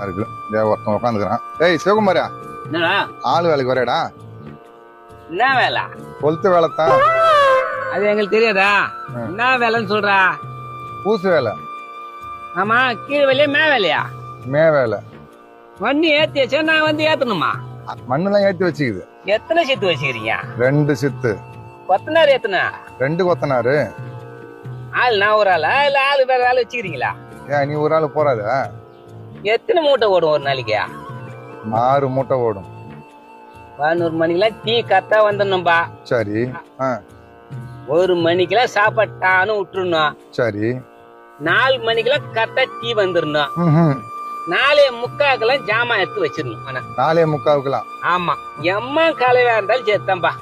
இருக்கு ஒருத்தன் உட்காந்துக்கிறான். ஏய் சிவகுமாரா, என்னடா ஆளு வேலைக்கு வரேடா. என்ன வேலை? கொளுத்து வேலை தான். அது எங்களுக்கு தெரியாதா? என்ன வேலைன்னு சொல்றா? பூசு வேலை. ஆமா, கீழ் வேலையா மே வேலையா? மே வேலை. மண்ணு ஏத்தி வச்சா நான் வந்து ஏத்தணுமா? மண்ணெல்லாம் ஏத்தி வச்சுக்குது. எத்தனை சித்து வச்சுக்கிறீங்க? 2 சித்து. கொத்தனார் எத்தனை? 2 கொத்தனாரு. ஆள் நான் ஒரு ஆளா இல்ல ஆளு வேற ஆள் வச்சுக்கிறீங்களா? ஏன் நீ ஒரு ஆளு போறாத? எத்தனை மூட்டை ஓடும் ஒரு நாளைக்கு? 6 மூட்டை ஓடும். 11 மணிக்கெல்லாம் டீ கரெக்டா வந்துடணும்பா. சரி. 1 மணிக்கெல்லாம் சாப்பாட்டான்னு விட்டுருணும். சரி. 4 மணிக்கெல்லாம் கரெக்டா டீ வந்துடணும். 4:45 ஜாமான் எடுத்து வச்சிடணும். ஆனா 4:45. ஆமா, எம்மா காலையா இருந்தாலும் சேர்த்தாம்பா.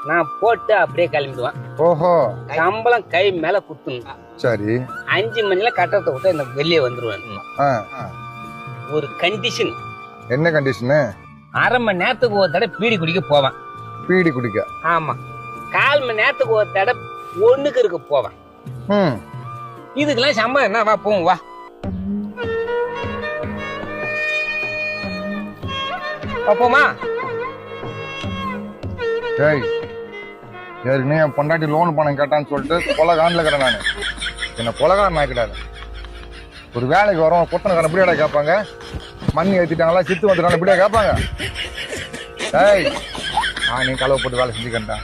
நான் போட்டு அப்படியே கிளம்பிடுவேன். ஓஹோ. சம்பளம் கை மேல குத்துணும். சரி. 5 மணில கட்டத்தை விட்டு இந்த வெளியே வந்துருவேன். ஒரு கண்டிஷன். என்ன கண்டிஷனு? 1/2 மணி நேரத்துக்கு ஒரு தடவை பீடி குடிக்க போவேன். பீடி குடிக்க? ஆமா. 1/4 மணி நேரத்துக்கு ஒரு தடவை ஒண்ணுக்கு இருக்க போவேன். இதுக்கெல்லாம் சம்பளம் என்ன? வா போவோம் வா. பாப்போமா? ஏய், ஏற்கனவே என் பொண்டாட்டி லோன் பணம் கேட்டான்னு சொல்லிட்டு கொலகாண்டில் இருக்கிறேன் நான். என்ன கொலகாரன் ஆக்கிடாது. ஒரு வேலைக்கு வரோம், கொத்தனக்காரன் இப்படியாடா கேட்பாங்க? மண் ஏற்றிட்டாங்களா, சித்து வந்துட்டாங்க இப்படியா கேட்பாங்க? ஏய், நீ கலவை போட்டு வேலை செஞ்சுக்கண்டா.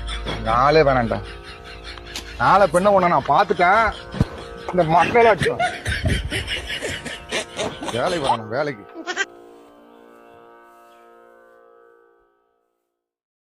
நாளே வேணாண்டா. நாளை பெண்ணை ஒன்று நான் பார்த்துட்டேன். இந்த மக்களாச்சும் வேலைக்கு வரணும், வேலைக்கு.